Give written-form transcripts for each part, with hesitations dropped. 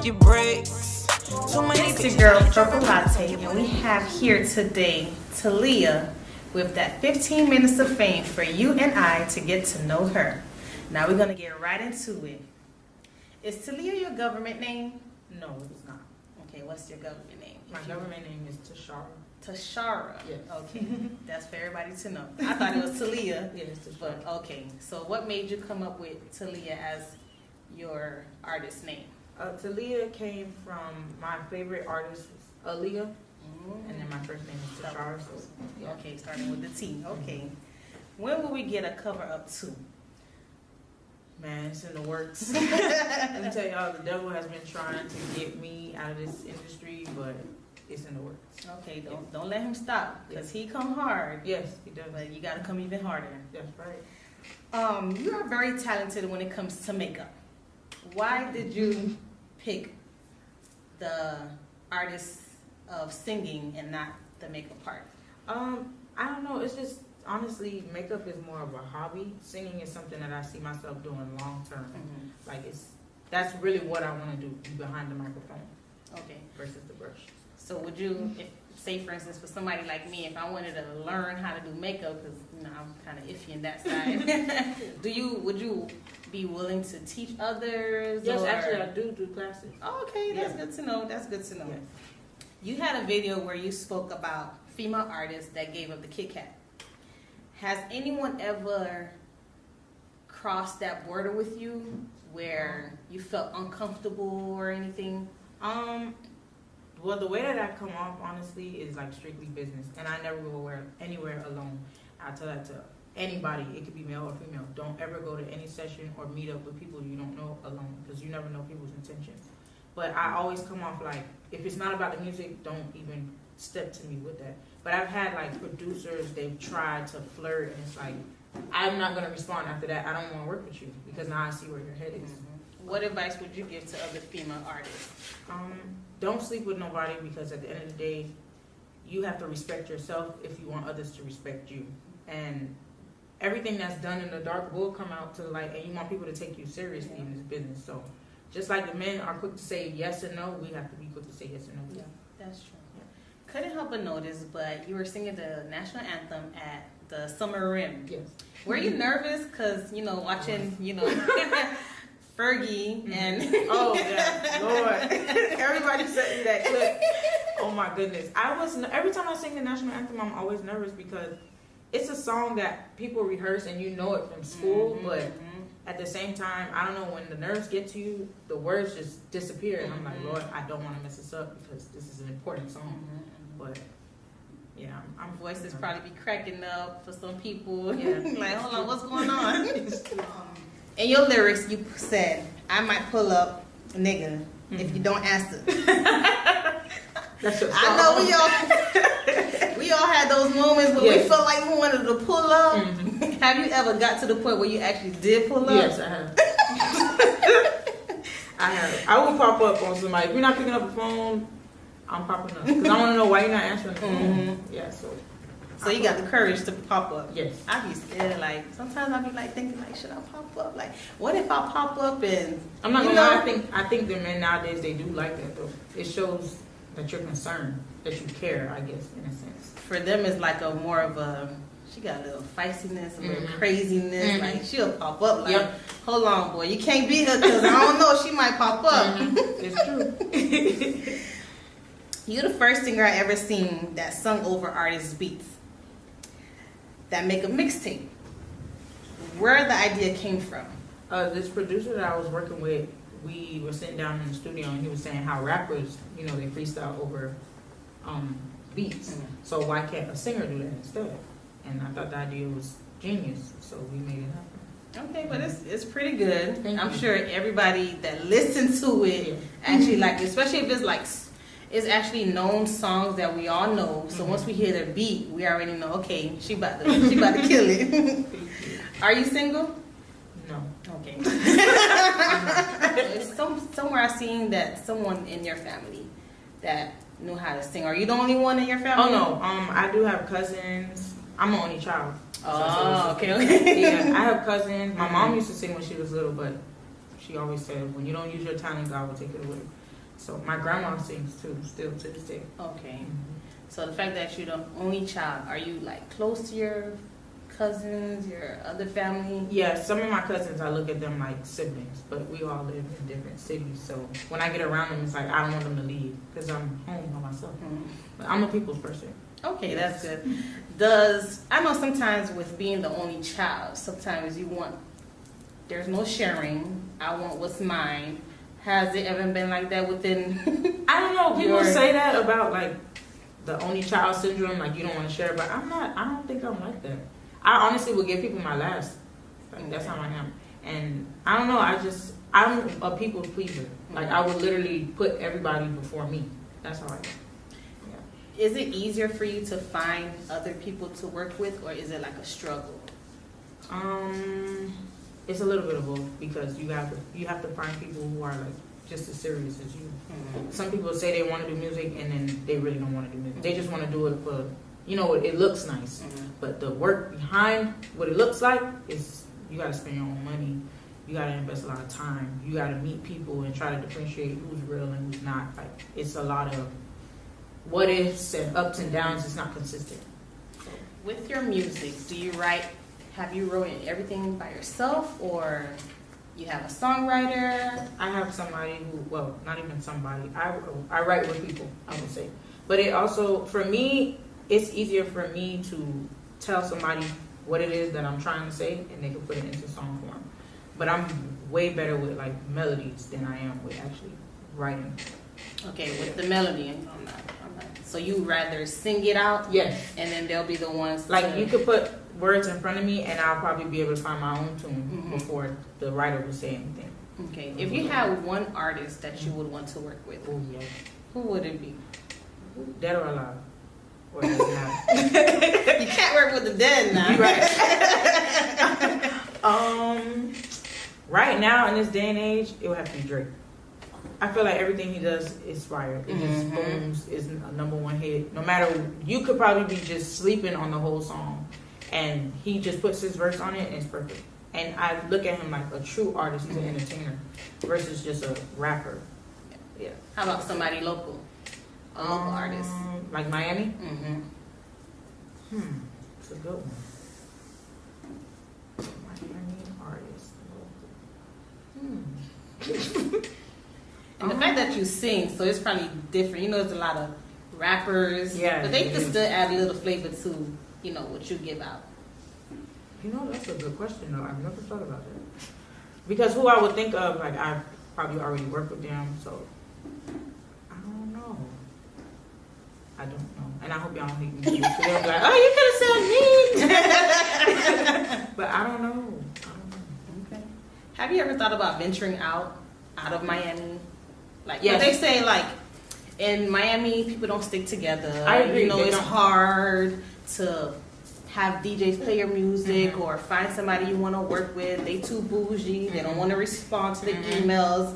your brakes. Too many It's your girl Purple Latte, and we have here today Talia with that 15 minutes of fame for you and I to get to know her. Now we're gonna get right into it. Is Talia your government name? No, it's not. Okay, what's your government name? My government name is Tashara. Tashara. Yes. Okay, that's for everybody to know. I thought it was Talia. Yeah, it's Tashara. But okay, so what made you come up with Talia as your artist name? Talia came from my favorite artist, Aaliyah, and then my first name is Tashara. So, yeah. Okay, starting with the T. Okay. When will we get a cover up to? Man, it's in the works. Let me tell y'all, the devil has been trying to get me out of this industry, but it's in the works. Okay, don't let him stop, because he come hard. Yes, he does. But you gotta come even harder. That's right. You are very talented when it comes to makeup. Why did you pick the artist of singing and not the makeup part? I don't know. It's just honestly, makeup is more of a hobby. Singing is something that I see myself doing long term. Mm-hmm. Like that's really what I want to do, be behind the microphone. Okay. Versus the brush. So would you, say for instance, for somebody like me, if I wanted to learn how to do makeup, because I'm kind of iffy in that side, would you be willing to teach others? Yes, or? actually I do classes. Oh, okay, that's good to know. That's good to know. Yes. You had a video where you spoke about female artists that gave up the Kit Kat. Has anyone ever crossed that border with you where you felt uncomfortable or anything? Well, the way that I come off, honestly, is like strictly business, and I never go anywhere alone. I tell that to anybody. It could be male or female. Don't ever go to any session or meet up with people you don't know alone, because you never know people's intentions. But I always come off like, if it's not about the music, don't even step to me with that. But I've had like producers, they've tried to flirt, and it's like, I'm not going to respond after that. I don't want to work with you, because now I see where your head is. Mm-hmm. What advice would you give to other female artists? Don't sleep with nobody, because at the end of the day, you have to respect yourself if you want others to respect you. And everything that's done in the dark will come out to the light, and you want people to take you seriously in this business. So just like the men are quick to say yes and no, we have to be quick to say yes and no. Yeah, that's true. Yeah. Couldn't help but notice, but you were singing the national anthem at the Summer Rim. Yes. Were you nervous? Because, watching, Fergie and... Oh, yeah, Lord. Everybody sent me that clip. Oh, my goodness. Every time I sing the national anthem, I'm always nervous, because it's a song that people rehearse and you know it from school, but at the same time, I don't know, when the nerves get to you, the words just disappear, and I'm like, Lord, I don't want to mess this up, because this is an important song. But yeah, I'm voices probably be cracking up for some people. Yeah. Like, hold on, what's going on? In your lyrics, you said, I might pull up, nigga, if you don't answer. That's your song. I know we all had those moments where we felt like we wanted to pull up. Have you ever got to the point where you actually did pull up? Yes, I have. I have. I will pop up on somebody. If you're not picking up the phone, I'm popping up, because I want to know why you're not answering the phone. Yeah, so you got the courage to pop up. Yes. I be scared. Like, sometimes I be like thinking, like, should I pop up? Like, what if I pop up and I'm not gonna lie. I think the men nowadays, they do like that though. It shows that you're concerned, that you care, I guess, in a sense. For them, it's like a more of a, she got a little feistiness, a little craziness. Like, she'll pop up. Like, hold on, boy, you can't beat her, because I don't know, she might pop up. It's true. You're the first singer I ever seen that sung over artists' beats, that make a mixtape. Where the idea came from? This producer that I was working with, we were sitting down in the studio, and he was saying how rappers, they freestyle over beats. So why can't a singer do that instead? And I thought the idea was genius, so we made it happen. Okay, but it's pretty good. Thank I'm you. sure everybody that listens to it actually like it, especially if it's like, it's actually known songs that we all know. So once we hear the beat, we already know, okay, she about to kill it. Are you single? No. Okay. It's somewhere I seen that someone in your family that knew how to sing. Are you the only one in your family? Oh no. I do have cousins. I'm an only child. Oh, okay. Yeah, I have cousins. My mom used to sing when she was little, but she always said, when you don't use your talent, God will take it away. So my grandma sings too, still to this day. Okay. So the fact that you're the only child, are you like close to your cousins, your other family? Yeah, some of my cousins, I look at them like siblings, but we all live in different cities. So when I get around them, it's like I don't want them to leave because I'm home by myself. But I'm a people's person. Okay, that's good. I know sometimes with being the only child, sometimes there's no sharing. I want what's mine. Has it ever been like that within? I don't know. People say that about like the only child syndrome, like you don't want to share, but I don't think I'm like that. I honestly would give people my last. Like that's how I am. And I don't know, I'm a people pleaser. Like I would literally put everybody before me. That's how I am. Yeah. Is it easier for you to find other people to work with, or is it like a struggle? It's a little bit of both because you have to find people who are like just as serious as you. Some people say they want to do music and then they really don't want to do music. They just want to do it for, it looks nice. But the work behind what it looks like is you got to spend your own money. You got to invest a lot of time. You got to meet people and try to differentiate who's real and who's not. Like it's a lot of what ifs and ups and downs. It's not consistent. With your music, have you written everything by yourself, or you have a songwriter? I have somebody not even somebody. I write with people, I would say. But it also, for me, it's easier for me to tell somebody what it is that I'm trying to say, and they can put it into song form. But I'm way better with like melodies than I am with actually writing. Okay, with the melody, I'm not. So you rather sing it out? Yes. And then they'll be the ones. Like you could put words in front of me, and I'll probably be able to find my own tune before the writer would say anything. Okay. If you had one artist that you would want to work with, who would it be? Dead or alive? Or does it matter? You can't work with the dead now. Right. Right now in this day and age, it would have to be Drake. I feel like everything he does is fire. It just booms, is a number one hit. No matter, you could probably be just sleeping on the whole song, and he just puts his verse on it, and it's perfect. And I look at him like a true artist. He's an entertainer versus just a rapper. Yeah. How about somebody local? A local artist. Like Miami? It's a good one. Miami artist. And the fact that you sing, so it's probably different. There's a lot of rappers, but they can still add a little flavor to, what you give out. That's a good question, though. I've never thought about that. Because who I would think of, like, I've probably already worked with them, so I don't know. And I hope y'all don't hate me. So they'll be like, oh, you could have said me. But I don't know. Okay. Have you ever thought about venturing out of Miami? Like, yes. They say, like, in Miami, people don't stick together. I agree. It's hard to have DJs play your music or find somebody you want to work with. They too bougie. They don't want to respond to the emails.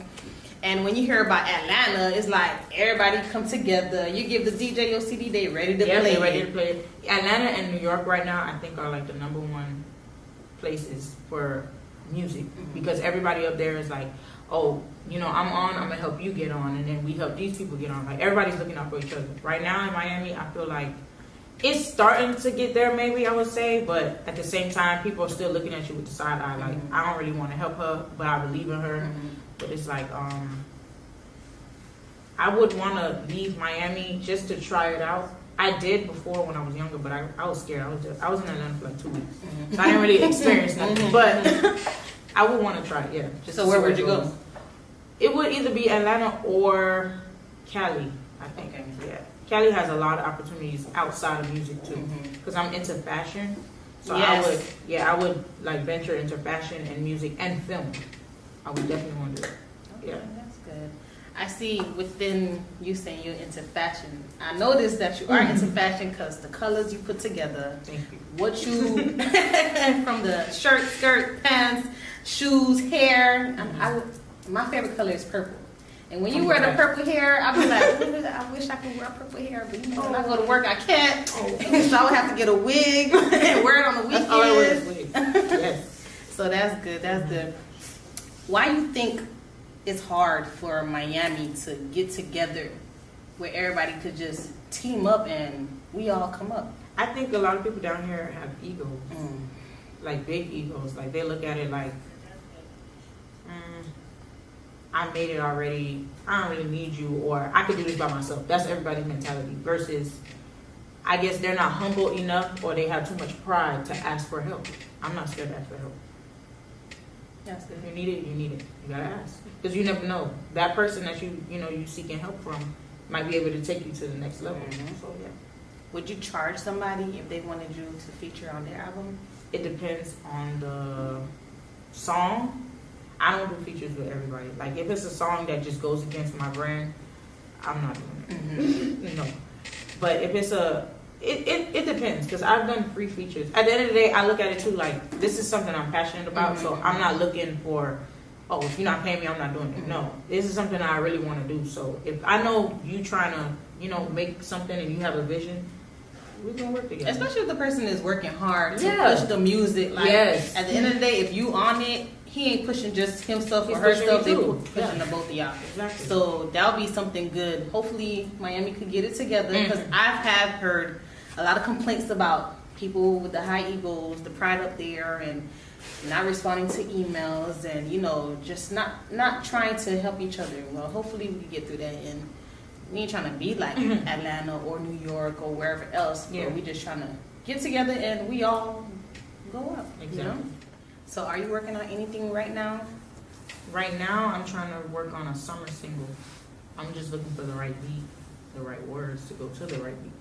And when you hear about Atlanta, it's like everybody come together. You give the DJ your CD, they ready to play. They're ready to play it. Atlanta and New York right now, I think, are like the number one places for music because everybody up there is like, oh, I'm going to help you get on, and then we help these people get on. Like, everybody's looking out for each other. Right now in Miami, I feel like it's starting to get there, maybe, I would say, but at the same time, people are still looking at you with the side eye. Like, I don't really want to help her, but I believe in her. But it's like, I would want to leave Miami just to try it out. I did before when I was younger, but I was scared. I was in Atlanta for like 2 weeks. So I didn't really experience nothing. But I would want to try it, yeah. So where would you go? It would either be Atlanta or Cali, I think. Okay. Yeah. Cali has a lot of opportunities outside of music too. Because I'm into fashion. So I would like venture into fashion and music and film. I would definitely want to do it. Okay, yeah. That's good. I see within you saying you're into fashion. I noticed that you are into fashion because the colors you put together. Thank you. What you, from the shirt, skirt, pants, shoes, hair. My favorite color is purple. And when you wear the purple hair, I'll be like, I wish I could wear purple hair, but when I go to work, I can't. So I would have to get a wig and wear it on the weekend. That's all I wear is wigs. Yes. So that's good. That's good. Why you think it's hard for Miami to get together where everybody could just team up and we all come up. I think a lot of people down here have egos, like big egos. Like they look at it like, I made it already. I don't really need you, or I could do this by myself. That's everybody's mentality. Versus, I guess they're not humble enough, or they have too much pride to ask for help. I'm not scared to ask for help. That's good. If you need it, you need it. You gotta ask, because you never know. That person that you seeking help from might be able to take you to the next level. So yeah. Would you charge somebody if they wanted you to feature on their album? It depends on the song. I don't do features with everybody. Like if it's a song that just goes against my brand, I'm not doing it. No. But if it's it depends, because I've done free features. At the end of the day, I look at it too like this is something I'm passionate about. So I'm not looking for, oh, if you're not paying me, I'm not doing it. No, this is something I really want to do. So if I know you trying to, make something and you have a vision, we're gonna work together. Especially if the person is working hard to push the music. Like at the end of the day, if you on it, he ain't pushing just himself or herself. They pushing the both of y'all. Exactly. So that'll be something good. Hopefully Miami could get it together, because I have heard a lot of complaints about people with the high egos, the pride up there, and not responding to emails, and just not trying to help each other. Well, hopefully we can get through that, and we ain't trying to be like Atlanta or New York or wherever else. Yeah. But we just trying to get together and we all go up. Exactly. So are you working on anything right now? Right now, I'm trying to work on a summer single. I'm just looking for the right beat, the right words to go to the right beat.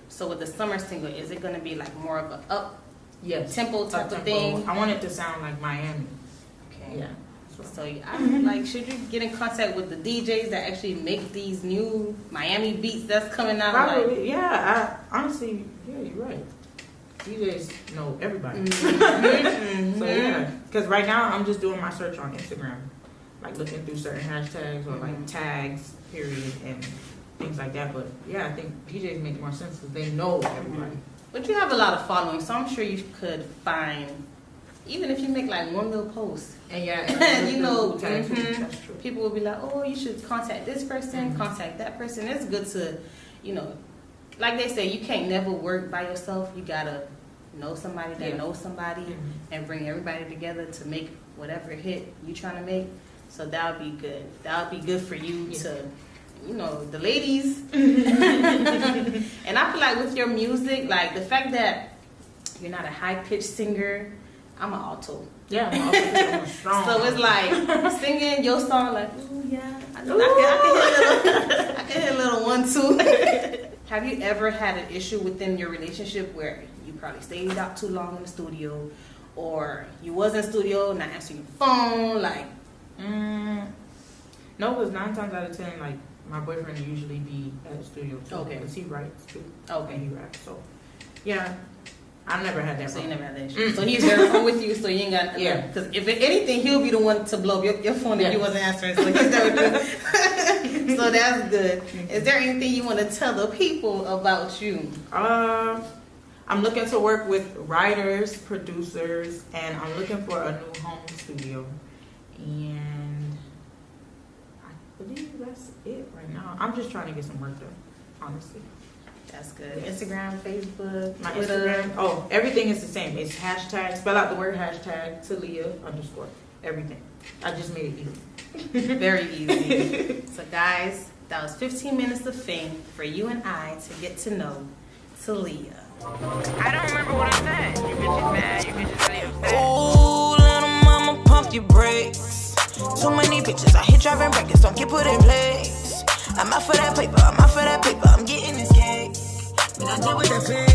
So with the summer single, is it going to be like more of a up tempo type of thing? I want it to sound like Miami. Okay. Yeah. So I'm like, should you get in contact with the DJs that actually make these new Miami beats that's coming out? Probably, yeah. Honestly, yeah, you're right. DJs know everybody. So yeah, because right now I'm just doing my search on Instagram, like looking through certain hashtags or like tags, period, and things like that. But yeah, I think DJs make more sense because they know everybody. But you have a lot of following, so I'm sure you could find, even if you make like one little post, and tags, that's true. People will be like, oh, you should contact this person, contact that person. It's good to, like they say, you can't never work by yourself. You gotta know somebody that knows somebody, and bring everybody together to make whatever hit you trying to make. So that would be good. That would be good for you to, the ladies. And I feel like with your music, like the fact that you're not a high pitched singer, I'm an alto. Yeah, I'm a strong. So it's like singing your song, like, ooh yeah, I can hit a little 1-2. Have you ever had an issue within your relationship where you probably stayed out too long in the studio, or you was in the studio not answering your phone, like? No, because 9 times out of 10, like my boyfriend usually be at the studio too. Okay. Because he writes too. Okay. And he raps. So yeah, I've never had that. So you never had that issue. So he's there with you, so you ain't got. Yeah. Because if anything, he'll be the one to blow up your phone if you wasn't answering. So he's there with you. So that's good. Is there anything you want to tell the people about you? I'm looking to work with writers, producers, and I'm looking for a new home studio. And I believe that's it right now. I'm just trying to get some work done, honestly. That's good. Instagram, Facebook, My Twitter. Instagram. Everything is the same. It's hashtag, spell out the word hashtag, Talia_. Everything. I just made it easy. Very easy. So guys, that was 15 minutes of fame for you and I to get to know Talia. I don't remember what I said. You bitches mad, you bitches really upset. Ooh, little mama, pump your brakes. Too many bitches, I hit driving records, don't get put in place. I'm out for that paper, I'm getting this cake. But I did with that fame.